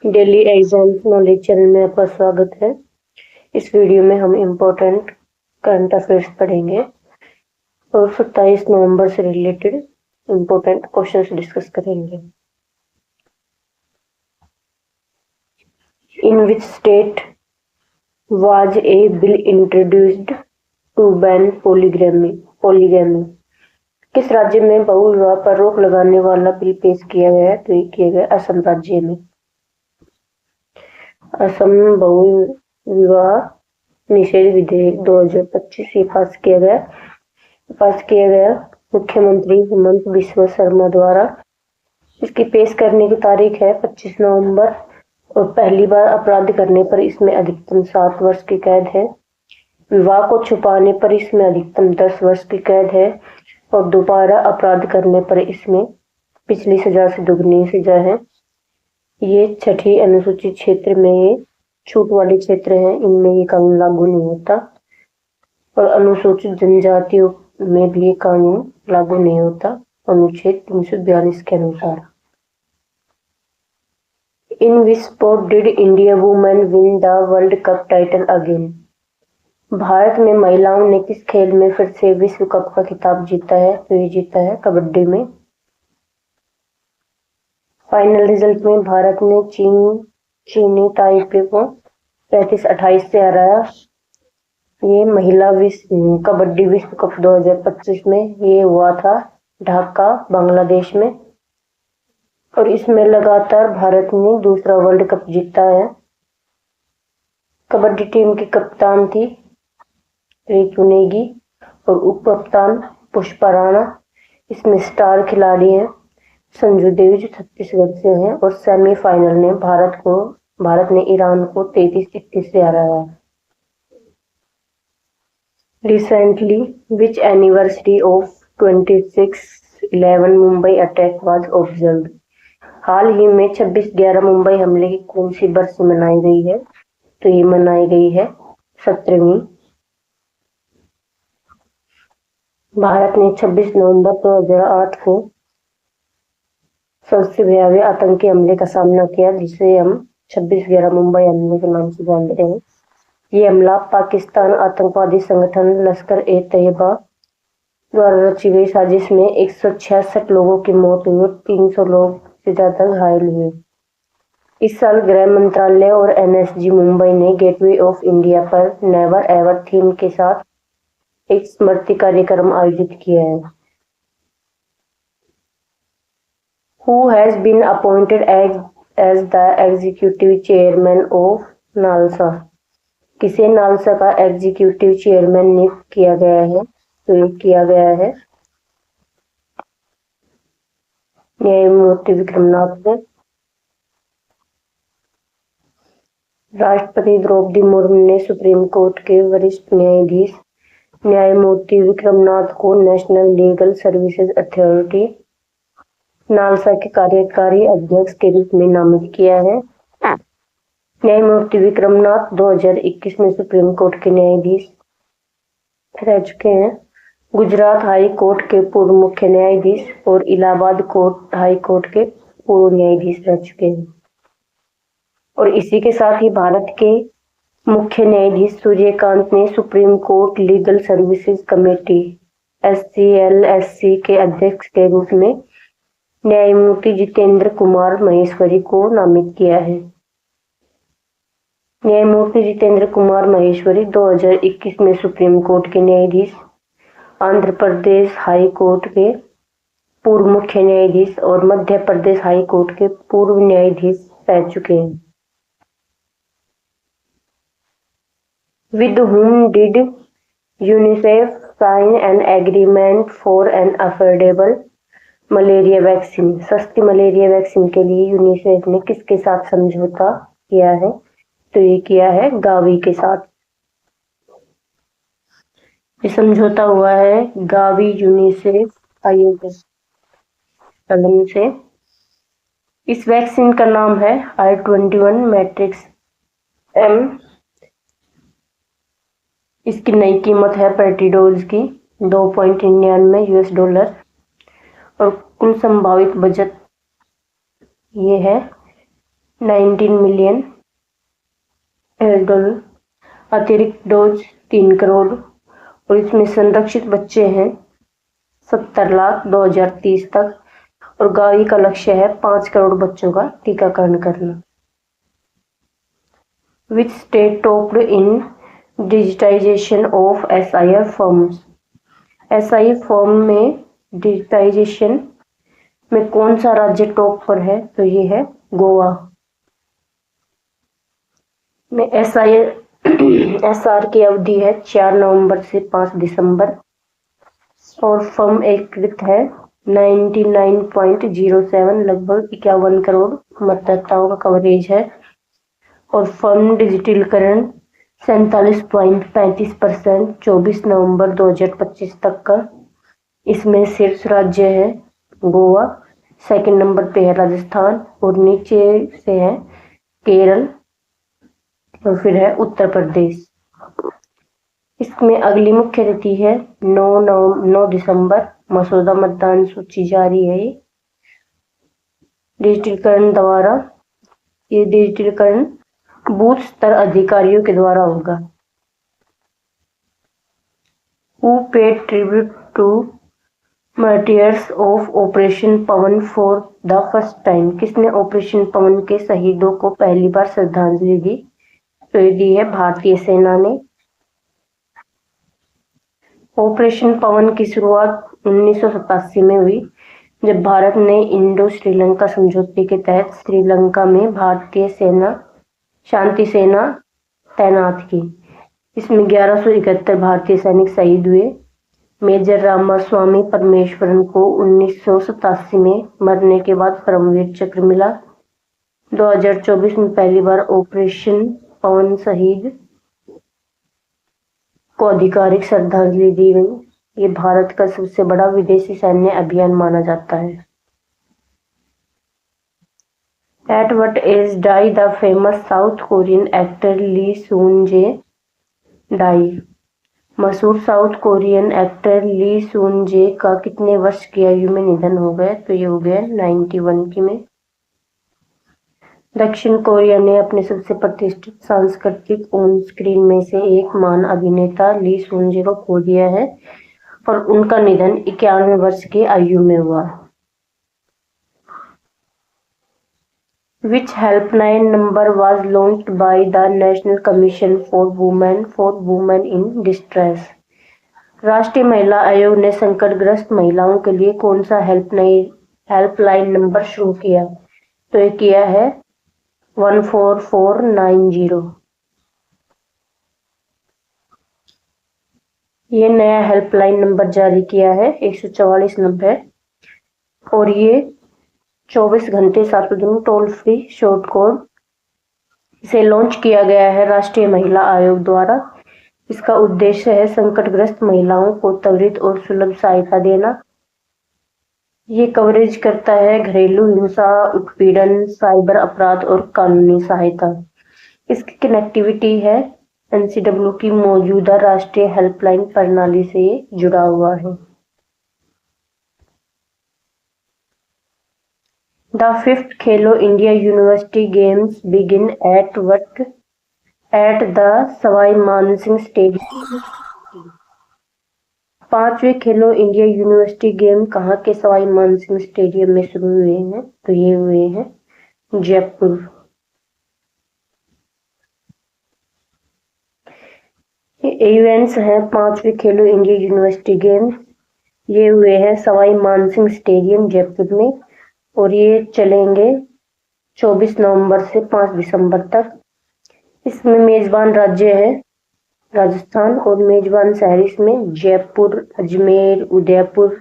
Daily exam knowledge channel में आपका स्वागत है। इस वीडियो में हम इम्पोर्टेंट करंट अफेयर्स पढ़ेंगे और 27 नवंबर से रिलेटेड इम्पोर्टेंट क्वेश्चंस डिस्कस करेंगे। In which state was a bill introduced to ban polygamy? किस राज्य में बहुविवाह पर रोक लगाने वाला बिल पेश किया गया है? तो ये किया गया असम राज्य में। असम बहुविवाह निषेध विधेयक 2025 ये पास किया गया मुख्यमंत्री हेमंत बिस्वा शर्मा द्वारा। इसकी पेश करने की तारीख है 25 नवंबर और पहली बार अपराध करने पर इसमें अधिकतम 7 वर्ष की कैद है। विवाह को छुपाने पर इसमें अधिकतम 10 वर्ष की कैद है और दोबारा अपराध करने पर इसमें पिछली सजा से दुगनी सजा है। ये छठी अनुसूचित क्षेत्र में ये छूट वाले क्षेत्र हैं, इनमें ये कानून लागू नहीं होता और अनुसूचित जनजातियों में भी ये कानून लागू नहीं होता अनुच्छेद 342 के अनुसार। In which sport did India women win the world cup title again? भारत में महिलाओं ने किस खेल में फिर से विश्व कप का खिताब जीता है? तो ये जीता है कबड्डी में। फाइनल रिजल्ट में भारत ने चीनी ताइपे को 35-28 से हराया। ये महिला कबड्डी विश्व कप 2025 में ये हुआ था ढाका बांग्लादेश में और इसमें लगातार भारत ने दूसरा वर्ल्ड कप जीता है। कबड्डी टीम की कप्तान थी रितु नेगी और उप कप्तान पुष्पा राणा। इसमें स्टार खिलाड़ी हैं संजू देवी जो छत्तीसगढ़ से हैं और सेमीफाइनल में भारत ने ईरान को 33-21 से हराया। Recently, which anniversary of 26/11 Mumbai attack was observed? हाल ही में 26/11 मुंबई हमले की कौन सी बरसी मनाई गई है? तो ये मनाई गई है 17वीं। भारत ने 26 नवंबर 2008 को सबसे भयावह आतंकी हमले का सामना किया जिसे हम 26/11 मुंबई हमले के नाम से जानते हैं। ये हमला पाकिस्तान आतंकवादी संगठन लश्कर-ए-तैयबा द्वारा रची गई साजिश में 166 लोगों की मौत हुई और 300 लोग से ज्यादा घायल हुए। इस साल गृह मंत्रालय और एनएसजी मुंबई ने गेटवे ऑफ इंडिया पर नेवर एवर थीम के साथ एक स्मृति कार्यक्रम आयोजित किया है। Who has been appointed as the executive chairman of NALSA? किसे नालसा का एग्जीक्यूटिव चेयरमैन नियुक्त किया गया है? तो ये किया गया है न्यायमूर्ति विक्रमनाथ ने। राष्ट्रपति द्रौपदी मुर्मू ने सुप्रीम कोर्ट के वरिष्ठ न्यायाधीश न्यायमूर्ति विक्रमनाथ को national legal services authority NALSA के कार्यकारी अध्यक्ष के रूप में नामित किया है। न्यायमूर्ति विक्रमनाथ 2021 में सुप्रीम कोर्ट के न्यायाधीश रह चुके हैं। गुजरात हाई कोर्ट के पूर्व मुख्य न्यायाधीश और इलाहाबाद हाई कोर्ट के पूर्व न्यायाधीश रह चुके हैं और इसी के साथ ही भारत के मुख्य न्यायाधीश सूर्यकांत ने supreme court legal services committee SCLSC के अध्यक्ष के रूप में न्यायमूर्ति जितेंद्र कुमार महेश्वरी को नामित किया है। न्यायमूर्ति जितेंद्र कुमार महेश्वरी 2021 में सुप्रीम कोर्ट के न्यायाधीश, आंध्र प्रदेश हाई कोर्ट के पूर्व मुख्य न्यायाधीश और मध्य प्रदेश हाई कोर्ट के पूर्व न्यायाधीश रह चुके हैं। With whom did UNICEF sign an agreement for an affordable malaria vaccine? सस्ती मलेरिया वैक्सीन के लिए यूनिसेफ ने किसके साथ समझौता किया है? तो ये किया है गावी के साथ। ये समझौता हुआ है गावी यूनिसेफ आयोग से। इस वैक्सीन का नाम है I-21 मैट्रिक्स M। इसकी नई कीमत है प्रति डोज की $2.99 और कुल संभावित बजट ये है 19 मिलियन डॉलर, अतिरिक्त डोज 3 करोड़, और इसमें संरक्षित बच्चे हैं 70 लाख 2030 तक, और गावी का लक्ष्य है 5 करोड़ बच्चों का टीकाकरण करना। Which state topped in digitization of SIF forms? SIF form में डिजिटाइजेशन में कौन सा राज्य टॉप पर है? तो ये है गोवा। में SR की अवधि है 4 नवंबर से 5 दिसंबर, और फर्म एकीकृत है 99.07, लगभग 51 करोड़ मतदाताओं का कवरेज है, और फर्म डिजिटलीकरण 47.35%, 24 नवंबर 2025 तक का। इसमें शीर्ष राज्य है गोवा, सेकंड नंबर पे है राजस्थान, और नीचे से है केरल, और फिर है उत्तर प्रदेश। इसमें अगली मुख्य तिथि है 9 दिसंबर, मसौदा मतदान सूची जारी है। डिजिटलीकरण द्वारा, ये डिजिटलीकरण बूथ स्तर अधिकारियों के द्वारा होगा। Who paid tribute to martyrs of operation Pawan for the first time? किसने ऑपरेशन पवन के शहीदों को पहली बार श्रद्धांजलि दी? तो ये दी है भारतीय सेना ने। ऑपरेशन पवन की शुरुआत 1987 में हुई, जब भारत ने इंडो श्रीलंका समझौते के तहत श्रीलंका में भारतीय सेना शांति सेना तैनात की। इसमें 1171 भारतीय सैनिक शहीद हुए। मेजर रामास्वामी परमेश्वरन को 1987 में मरने के बाद परमवीर चक्र मिला। 2024 में पहली बार ऑपरेशन पवन शहीद को आधिकारिक श्रद्धांजलि दी गई। ये भारत का सबसे बड़ा विदेशी सैन्य अभियान माना जाता है। At what age died the famous South Korean actor Lee Seung-jae? मशहूर साउथ कोरियन एक्टर ली सून-जे का कितने वर्ष की आयु में निधन हो गया? तो ये हो गया 91 की में। दक्षिण कोरिया ने अपने सबसे प्रतिष्ठित सांस्कृतिक ऑन स्क्रीन में से एक महान अभिनेता ली सून-जे को खो दिया है, और उनका निधन 91 वर्ष की आयु में हुआ। Which helpline number was launched by the National Commission for Women in Distress? राष्ट्रीय महिला आयोग ने संकटग्रस्त महिलाओं के लिए कौन सा हेल्पलाइन नंबर शुरू किया? तो ये किया है 14490। ये नया हेल्पलाइन नंबर जारी किया है 14490, और ये 24 घंटे 7 दिन टोल फ्री शॉर्ट कोड से लॉन्च किया गया है राष्ट्रीय महिला आयोग द्वारा। इसका उद्देश्य है संकटग्रस्त महिलाओं को त्वरित और सुलभ सहायता देना। ये कवरेज करता है घरेलू हिंसा, उत्पीड़न, साइबर अपराध और कानूनी सहायता। इसकी कनेक्टिविटी है NCW की मौजूदा राष्ट्रीय हेल्पलाइन प्रणाली से जुड़ा हुआ है। The 5th Khelo India university games begin at the Sawai Mansingh stadium. 5वें खेलो इंडिया यूनिवर्सिटी गेम कहाँ के सवाई मानसिंह स्टेडियम में शुरू हुए हैं? तो ये हुए हैं जयपुर। इवेंट्स हैं 5वें खेलो इंडिया यूनिवर्सिटी गेम्स, ये हुए हैं सवाई मानसिंह स्टेडियम जयपुर में, और ये चलेंगे 24 नवंबर से 5 दिसंबर तक। इसमें मेजबान राज्य है राजस्थान, और मेजबान शहर इसमें जयपुर, अजमेर, उदयपुर,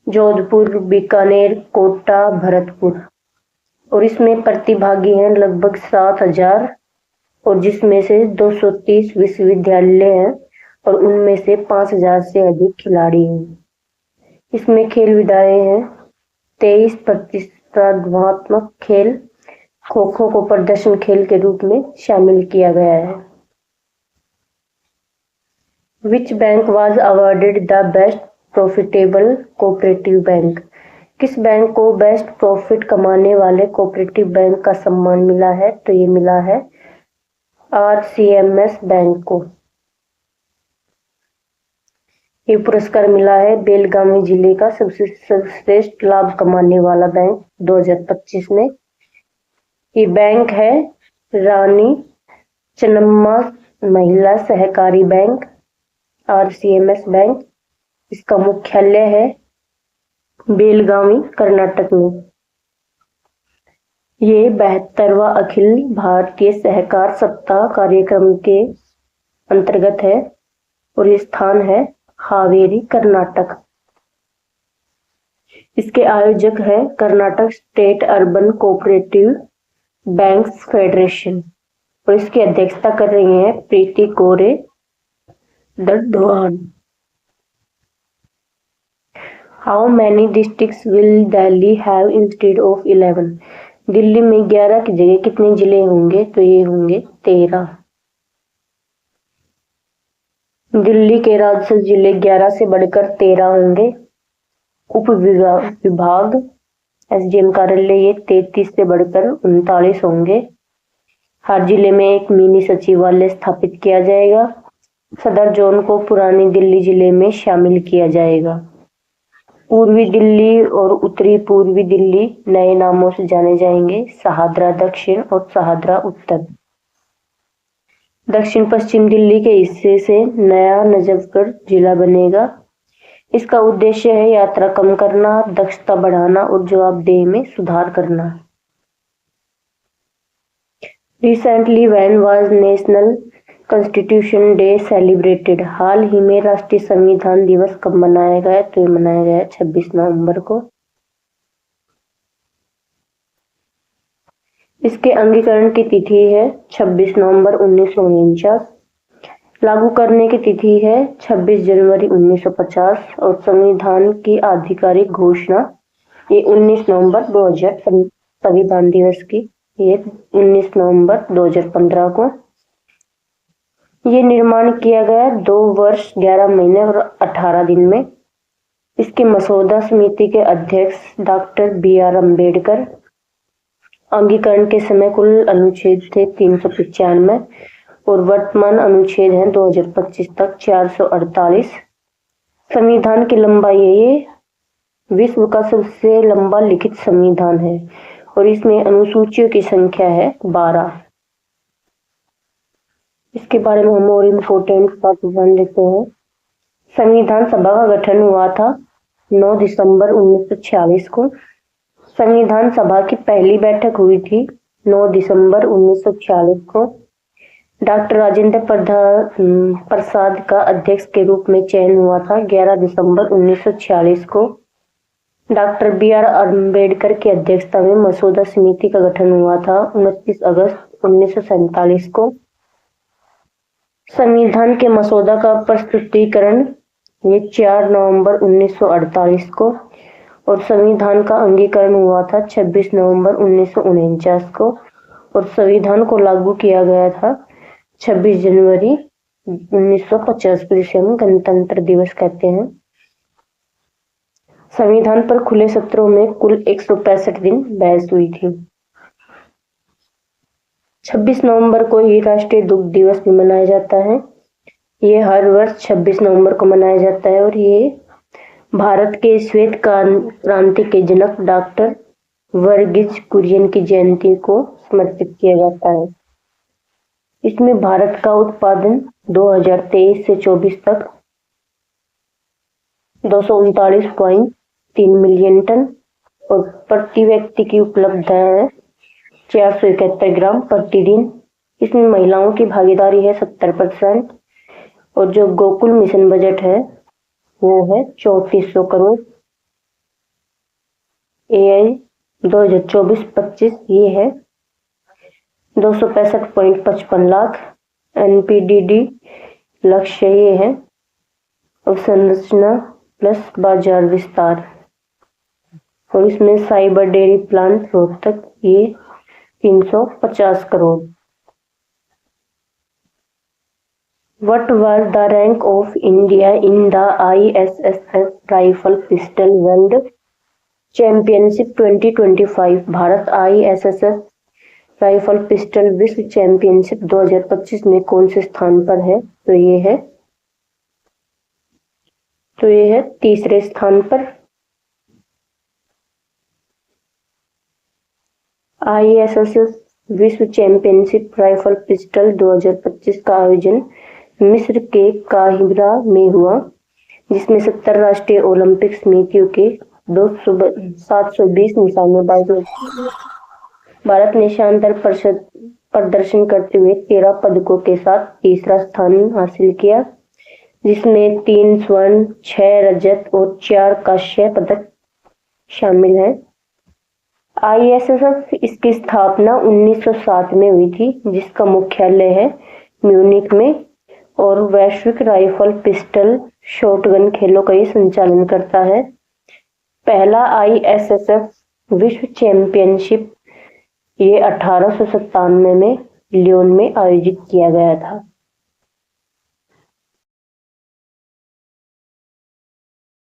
जोधपुर, बीकानेर, कोटा, भरतपुर, और इसमें प्रतिभागी हैं लगभग 7000, और जिसमें से 230 विश्वविद्यालय हैं, और उनमें से 5000 से अधिक खिलाड़ी हैं। इसमें खेल विधाएं हैं 23 प्रतिस्पर्धात्मक खेल, खो-खो को प्रदर्शन खेल के रूप में शामिल किया गया है। Which bank was awarded the best profitable cooperative bank? किस बैंक को बेस्ट प्रॉफिट कमाने वाले कोऑपरेटिव बैंक का सम्मान मिला है? तो ये मिला है RCMS बैंक को। ये पुरस्कार मिला है बेलगावी जिले का सबसे सर्वश्रेष्ठ लाभ कमाने वाला बैंक 2025 में। ये बैंक है रानी चन्नम्मा महिला सहकारी बैंक, RCMS बैंक। इसका मुख्यालय है बेलगावी, कर्नाटक में। ये 72वां अखिल भारतीय सहकार सप्ताह कार्यक्रम के अंतर्गत है और ये स्थान है हावेरी, कर्नाटक। इसके आयोजक है Karnataka state urban cooperative banks federation और इसकी अध्यक्षता कर रही हैं प्रीति कोरे दर्दवान। How many districts will Delhi have instead of 11? Delhi में 11 की जगह कितने जिले होंगे? तो ये होंगे 13। दिल्ली के राजस्व जिले 11 से बढ़कर 13 होंगे। उप विभाग SDM कार्यालय ये 33 से बढ़कर 39 होंगे। हर जिले में एक मिनी सचिवालय स्थापित किया जाएगा। सदर जोन को पुरानी दिल्ली जिले में शामिल किया जाएगा। पूर्वी दिल्ली और उत्तरी पूर्वी दिल्ली नए नामों से जाने जाएंगे, शहादरा दक्षिण और शहादरा उत्तर। दक्षिण पश्चिम दिल्ली के हिस्से से नया नजफगढ़ जिला बनेगा। इसका उद्देश्य है यात्रा कम करना, दक्षता बढ़ाना और जवाबदेही में सुधार करना। Recently when was national constitution day celebrated? हाल ही में राष्ट्रीय संविधान दिवस कब मनाया गया? तो ये मनाया गया 26 नवंबर को। इसके अंगीकरण की तिथि है 26 नवंबर 1949। लागू करने की तिथि है 26 जनवरी 1950 और संविधान की आधिकारिक घोषणा ये 19 नवंबर 2000 संविधान दिवस की ये 19 नवंबर 2015 को। ये निर्माण किया गया 2 वर्ष 11 महीने और 18 दिन में। इसकी मसौदा समिति के अध्यक्ष डॉक्टर BR अम्बेडकर। अंगीकरण के समय कुल अनुच्छेद थे 395 और वर्तमान अनुच्छेद है 2025 तक 448। संविधान की लंबाई है ये विश्व का सबसे लंबा लिखित संविधान है और इसमें अनुसूचियों की संख्या है 12। इसके बारे में हम और इम्पोर्टेंट बात जान लेते हैं। संविधान सभा का गठन हुआ था 9 दिसंबर 1946 को। संविधान सभा की पहली बैठक हुई थी 9 दिसंबर 1946 को। डॉक्टर राजेंद्र प्रसाद का अध्यक्ष के रूप में चयन हुआ था 11 दिसंबर 1946 को। डॉक्टर BR अम्बेडकर की अध्यक्षता में मसौदा समिति का गठन हुआ था 29 अगस्त 1947 को। संविधान के मसौदा का प्रस्तुतिकरण ये 4 नवंबर 1948 को और संविधान का अंगीकरण हुआ था 26 नवंबर 1949 को और संविधान को लागू किया गया था 26 जनवरी 1950 को, जिसे हम गणतंत्र दिवस कहते हैं। संविधान पर खुले सत्रों में कुल 165 दिन बहस हुई थी। 26 नवंबर को ही राष्ट्रीय दुग्ध दिवस भी मनाया जाता है। ये हर वर्ष 26 नवंबर को मनाया जाता है और ये भारत के श्वेत क्रांति के जनक डॉक्टर वर्गीज कुरियन की जयंती को समर्पित किया जाता है। इसमें भारत का उत्पादन 2023 से 24 तक 239.3 मिलियन टन और प्रति व्यक्ति की उपलब्धता है 471 ग्राम प्रतिदिन। इसमें महिलाओं की भागीदारी है 70% और जो गोकुल मिशन बजट है वो है 3400 करोड़। AI 2024-25 ये है 265.55 लाख। NPDD लक्ष्य ये है अवसंरचना प्लस बाजार विस्तार और इसमें साइबर डेयरी प्लांट रोहतक ये 350 crore. What was the rank of India in the ISSS Rifle Pistol World championship 2025 Bharat ISSF rifle pistol विश्व चैंपियनशिप 2025 में कौन से स्थान पर है? तो ये है तीसरे स्थान पर। आईएसएसएफ विश्व चैंपियनशिप राइफल पिस्टल 2025 का आयोजन मिस्र के काहिरा में हुआ, जिसमें 70 राष्ट्रीय ओलंपिक समितियों के 720 निशानेबाज। भारत ने शानदार प्रदर्शन करते हुए 13 पदकों के साथ तीसरा स्थान हासिल किया, जिसमें 3 स्वर्ण, 6 रजत और 4 कांस्य पदक शामिल हैं। आईएसएसएफ इसकी स्थापना 1907 में हुई थी, जिसका मुख्यालय है म्यूनिख में, और वैश्विक राइफल पिस्टल शॉटगन खेलों का ये संचालन करता है। पहला आईएसएसएफ विश्व चैंपियनशिप ये 1897 में लियोन में आयोजित किया गया था।